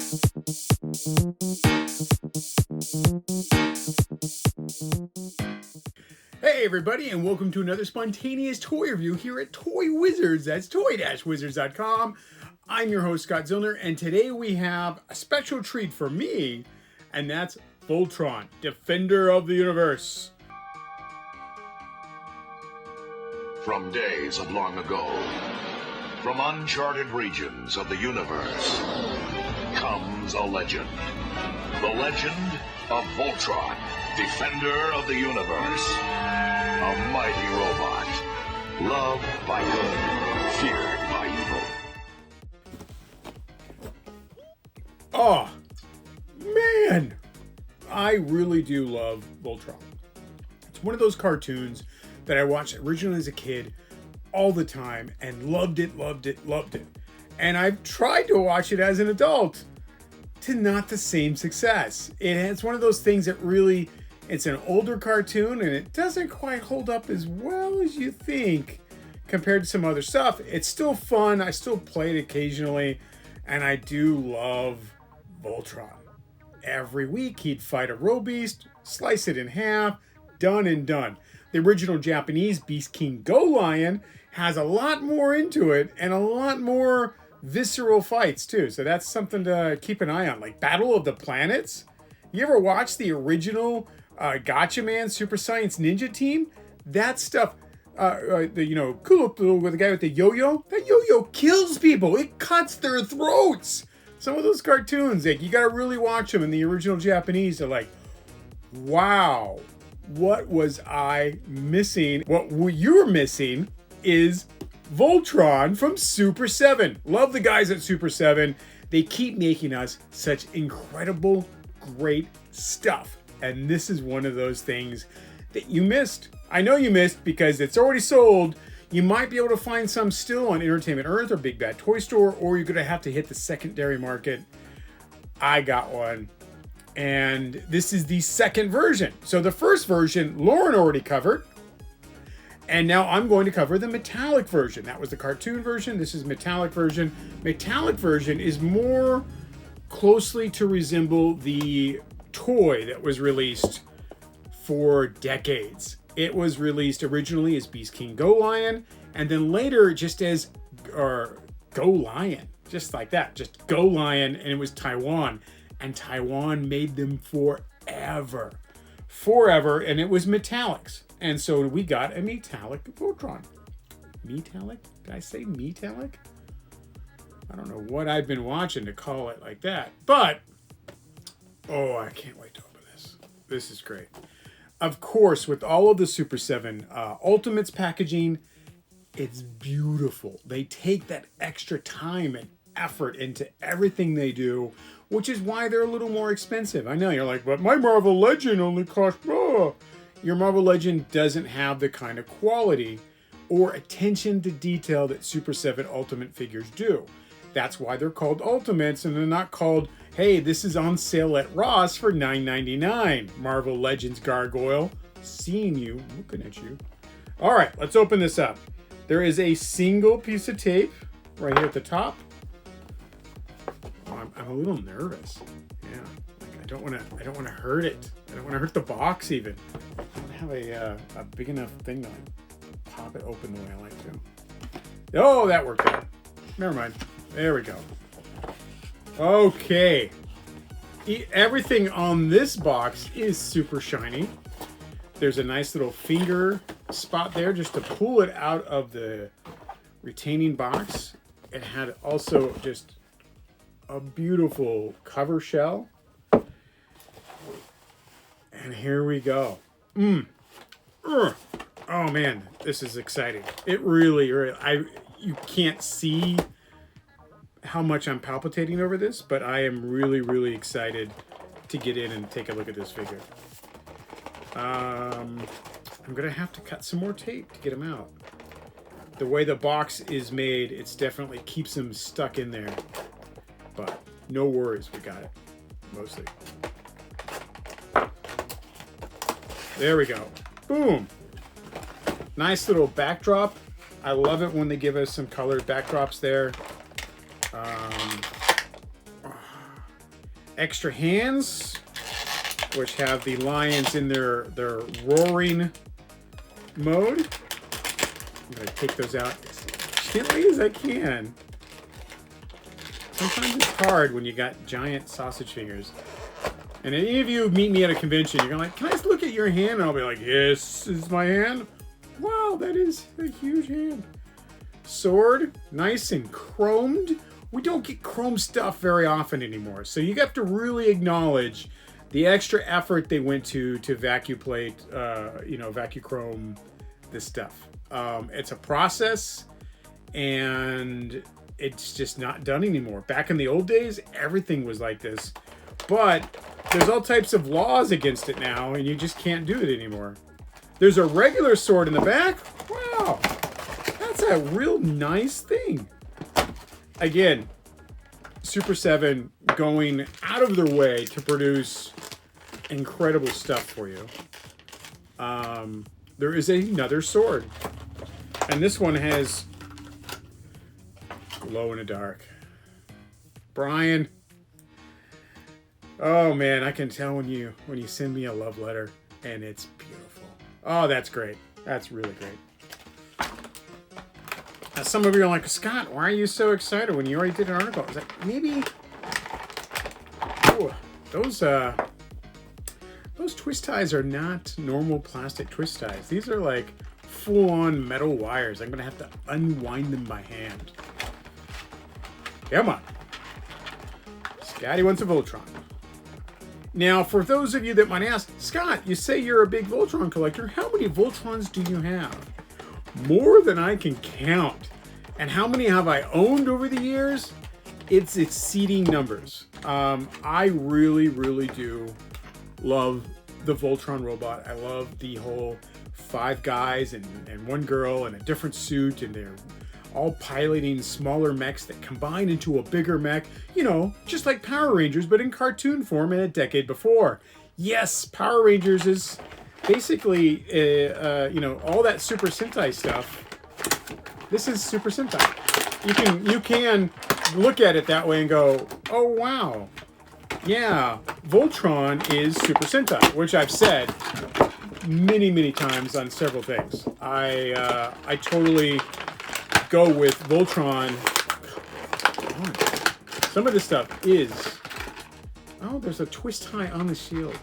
Hey everybody, and welcome to another spontaneous toy review here at Toy Wizards. That's toy-wizards.com. I'm your host, Scott Zillner, and today we have a special treat for me, and that's Voltron, Defender of the Universe. From days of long ago, from uncharted regions of the universe, comes a legend. The legend of Voltron, Defender of the Universe. A mighty robot, loved by good, feared by evil. Oh, man! I really do love Voltron. It's one of those cartoons that I watched originally as a kid all the time and loved it. And I've tried to watch it as an adult to not the same success. It's one of those things that really, it's an older cartoon and it doesn't quite hold up as well as you think compared to some other stuff. It's still fun. I still play it occasionally, and I do love Voltron. Every week he'd fight a Robeast, slice it in half, done and done. The original Japanese Beast King Go Lion has a lot more into it and a lot more visceral fights too. So that's something to keep an eye on. Like Battle of the Planets. You ever watch the original Gotcha Man Super Science Ninja Team? That stuff, Kulo with the guy with the yo-yo. That yo-yo kills people. It cuts their throats. Some of those cartoons, like, you gotta really watch them in the original Japanese. They're like, wow, what was I missing? What you're missing is Voltron from Super7. Love the guys at Super7. They keep making us such incredible, great stuff. And this is one of those things that you missed. I know you missed because it's already sold. You might be able to find some still on Entertainment Earth or Big Bad Toy Store, or you're going to have to hit the secondary market. I got one. And this is the second version. So the first version, Loryn already covered. And now I'm going to cover the metallic version. That was the cartoon version. This is metallic version. Metallic version is more closely to resemble the toy that was released for decades. It was released originally as Beast King Go Lion, and then later just as Go Lion, just like that, just Go Lion, and it was Taiwan, and Taiwan made them forever, and it was metallics, and so we got a metallic Voltron. Metallic? Did I say metallic? I don't know what I've been watching to call it like that, but oh, I can't wait to open this. This is great. Of course, with all of the Super7 Ultimates packaging, it's beautiful. They take that extra time and effort into everything they do, which is why they're a little more expensive. I know, you're like, but my Marvel Legend only costs... Oh. Your Marvel Legend doesn't have the kind of quality or attention to detail that Super7 Ultimate figures do. That's why they're called Ultimates, and they're not called, hey, this is on sale at Ross for $9.99. Marvel Legends Gargoyle. Seeing you, looking at you. All right, let's open this up. There is a single piece of tape right here at the top. Oh, I'm a little nervous. Yeah, like I don't want to hurt it. I don't want to hurt the box even. I don't have a big enough thing to pop it open the way I like to. Oh, that worked out. Never mind. There we go. Okay. Everything on this box is super shiny. There's a nice little finger spot there just to pull it out of the retaining box. It had also just a beautiful cover shell. And here we go. Oh man, this is exciting. It really, you can't see how much I'm palpitating over this, but I am really excited to get in and take a look at this figure. I'm gonna have to cut some more tape to get them out. The way the box is made, it's definitely keeps them stuck in there, but no worries, we got it, mostly. There we go. Boom. Nice little backdrop. I love it when they give us some colored backdrops there. extra hands, which have the lions in their roaring mode. I'm going to take those out as gently as I can. Sometimes it's hard when you got giant sausage fingers. And any of you meet me at a convention, you're like, can I just look at your hand? And I'll be like, yes, this is my hand. Wow, that is a huge hand. Sword, nice and chromed. We don't get chrome stuff very often anymore. So you have to really acknowledge the extra effort they went to vacuum plate, vacuum chrome this stuff. It's a process, and it's just not done anymore. Back in the old days, everything was like this. But there's all types of laws against it now, and you just can't do it anymore. There's a regular sword in the back. Wow, that's a real nice thing. Again, Super7 going out of their way to produce incredible stuff for you. There is another sword, and this one has glow in the dark. Brian, oh man, I can tell when you send me a love letter, and it's beautiful. Oh, that's great. That's really great. Some of you are like, Scott, why are you so excited when you already did an article? I was like, maybe those twist ties are not normal plastic twist ties. These are like full-on metal wires. I'm gonna have to unwind them by hand. Come on. Scotty wants a Voltron. Now, for those of you that might ask, Scott, you say you're a big Voltron collector. How many Voltrons do you have? More than I can count. And how many have I owned over the years? It's exceeding numbers. I really, really do love the Voltron robot. I love the whole 5 guys and 1 girl in a different suit, and they're all piloting smaller mechs that combine into a bigger mech. You know, just like Power Rangers, but in cartoon form in a decade before. Yes, Power Rangers is basically, all that Super Sentai stuff. This is Super Sentai. You can look at it that way and go, oh wow, yeah, Voltron is Super Sentai, which I've said many, many times on several things. I totally go with Voltron. Some of this stuff is, oh, there's a twist tie on the shield.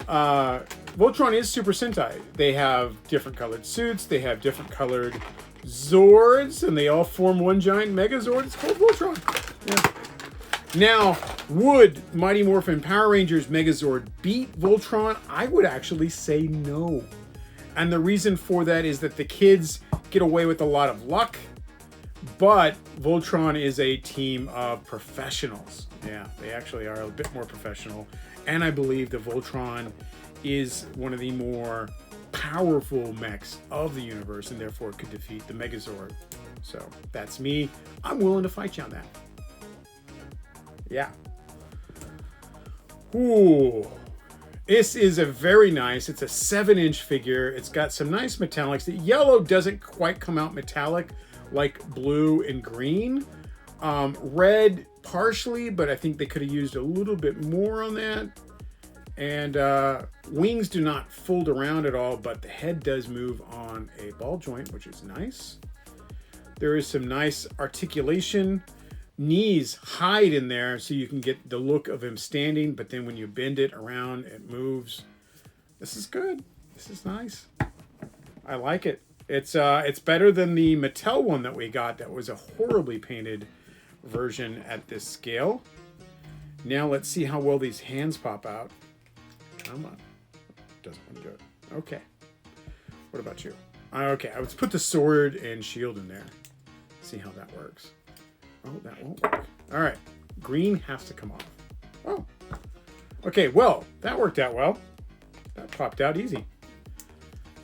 Voltron is Super Sentai. They have different colored suits, they have different colored Zords, and they all form one giant Megazord. It's called Voltron. Yeah. Now, would Mighty Morphin Power Rangers Megazord beat Voltron? I would actually say no. And the reason for that is that the kids get away with a lot of luck, but Voltron is a team of professionals. Yeah, they actually are a bit more professional. And I believe the Voltron is one of the more powerful mechs of the universe, and therefore could defeat the Megazord. So that's me. I'm willing to fight you on that. Yeah. Ooh. This is a very nice, it's a 7-inch figure. It's got some nice metallics. The yellow doesn't quite come out metallic like blue and green. Red partially, but I think they could have used a little bit more on that. And wings do not fold around at all, but the head does move on a ball joint, which is nice. There is some nice articulation. Knees hide in there so you can get the look of him standing, but then when you bend it around, it moves. This is good. This is nice. I like it. It's better than the Mattel one that we got that was a horribly painted version at this scale. Now let's see how well these hands pop out. Come on. Doesn't want to do it. Okay. What about you? Okay, let's put the sword and shield in there. See how that works. Oh, that won't work. All right. Green has to come off. Oh. Okay, well, that worked out well. That popped out easy.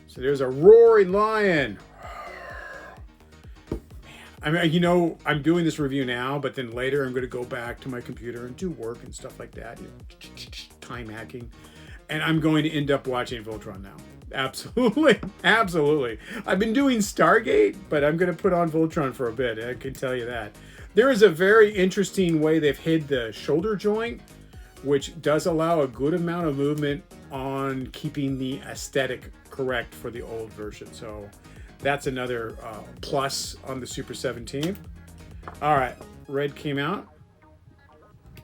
So there's a roaring lion. Man, I mean, I'm doing this review now, but then later I'm going to go back to my computer and do work and stuff like that. Time hacking. And I'm going to end up watching Voltron now. Absolutely. Absolutely. I've been doing Stargate, but I'm going to put on Voltron for a bit. I can tell you that. There is a very interesting way they've hid the shoulder joint, which does allow a good amount of movement on keeping the aesthetic correct for the old version. So that's another plus on the Super 17. All right, red came out.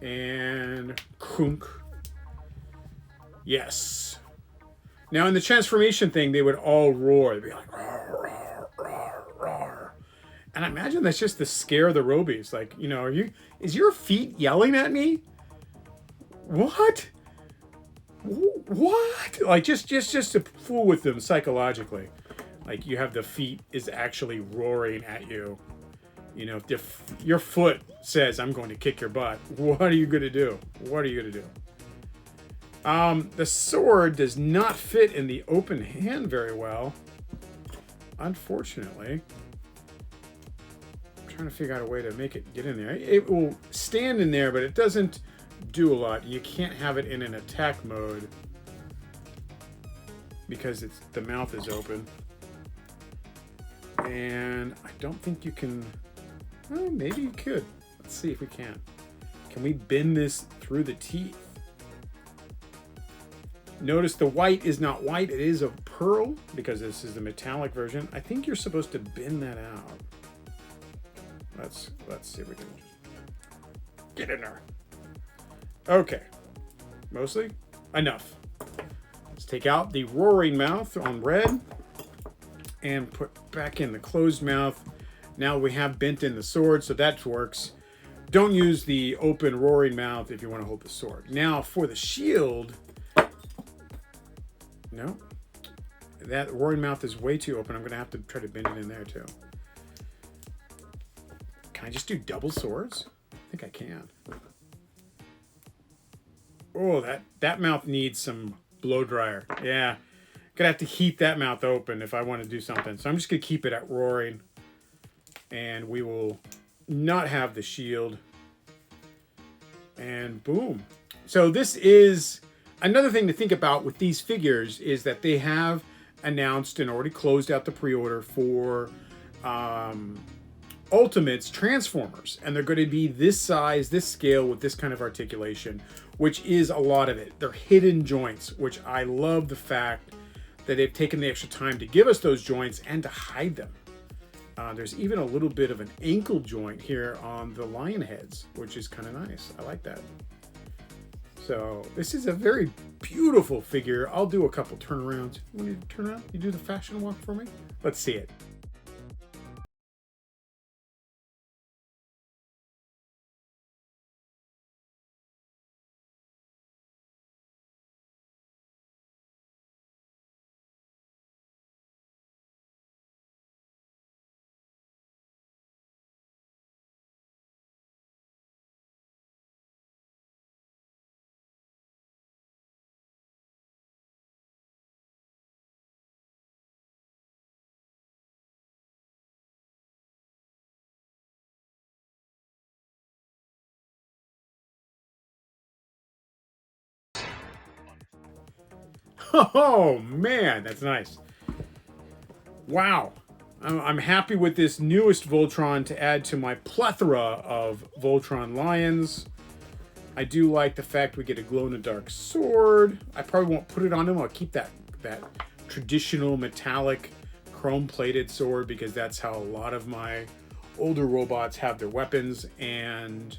And kunk. Yes. Now in the transformation thing, they would all roar. They'd be like, roar, roar, roar, roar. And I imagine that's just to scare the Robies. Like, you know, is your feet yelling at me? What? What? Like just to fool with them psychologically. Like you have the feet is actually roaring at you. You know, if your foot says, I'm going to kick your butt, what are you going to do? What are you going to do? The sword does not fit in the open hand very well. Unfortunately. I'm trying to figure out a way to make it get in there. It will stand in there, but it doesn't do a lot. You can't have it in an attack mode because the mouth is open. And I don't think you can... Well, maybe you could. Let's see if we can. Can we bend this through the teeth? Notice the white is not white. It is a pearl because this is the metallic version. I think you're supposed to bend that out. Let's see if we can get in there. Okay. Mostly enough. Let's take out the roaring mouth on red and put back in the closed mouth. Now we have bent in the sword, so that works. Don't use the open roaring mouth if you want to hold the sword. Now for the shield, no, that roaring mouth is way too open. I'm going to have to try to bend it in there too. Can I just do double swords? I think I can. Oh, that mouth needs some blow dryer. Yeah, gonna have to heat that mouth open if I want to do something. So I'm just gonna keep it at roaring. And we will not have the shield. And boom. So this is another thing to think about with these figures is that they have announced and already closed out the pre-order for Ultimates Transformers. And they're going to be this size, this scale with this kind of articulation, which is a lot of it. They're hidden joints, which I love the fact that they've taken the extra time to give us those joints and to hide them. There's even a little bit of an ankle joint here on the lion heads, which is kind of nice. I like that. So this is a very beautiful figure. I'll do a couple turnarounds. You want to turn around? You do the fashion walk for me? Let's see it. Oh man, that's nice. Wow. I'm happy with this newest Voltron to add to my plethora of Voltron lions. I do like the fact we get a glow-in-the-dark sword. I probably won't put it on him. I'll keep that traditional metallic chrome-plated sword because that's how a lot of my older robots have their weapons, and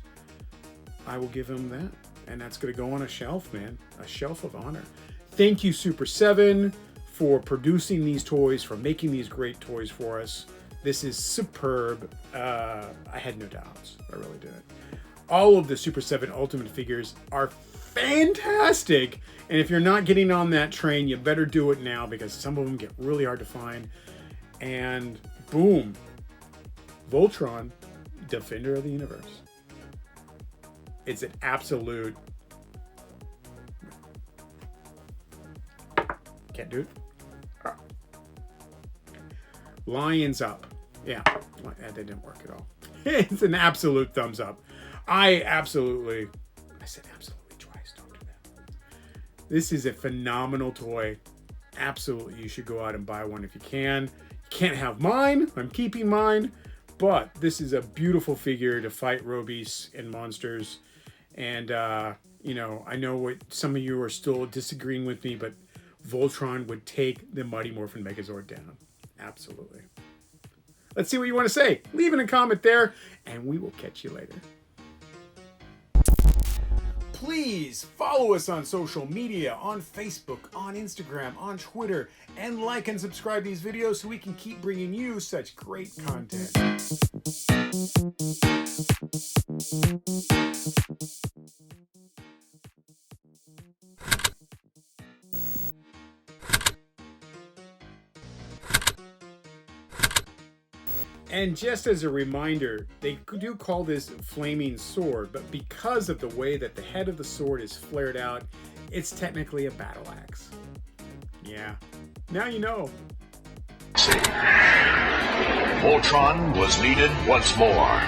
I will give him that. And that's going to go on a shelf, man. A shelf of honor. Thank you, Super7, for producing these toys, for making these great toys for us. This is superb. I had no doubts. I really did. All of the Super7 Ultimate figures are fantastic. And if you're not getting on that train, you better do it now because some of them get really hard to find. And boom, Voltron, Defender of the Universe. It's an absolute... Can't do it. Lions up. Yeah, that didn't work at all. It's an absolute thumbs up. I said absolutely twice. Don't do that. This is a phenomenal toy. Absolutely, you should go out and buy one if you can. You can't have mine. I'm keeping mine. But this is a beautiful figure to fight Robies and monsters. And, you know, I know what some of you are still disagreeing with me, but Voltron would take the Mighty Morphin Megazord down. Absolutely. Let's see what you want to say. Leave it in a comment there, and we will catch you later. Please follow us on social media, on Facebook, on Instagram, on Twitter, and like and subscribe these videos so we can keep bringing you such great content. And just as a reminder, they do call this flaming sword, but because of the way that the head of the sword is flared out, it's technically a battle axe. Yeah, now you know. Voltron was needed once more.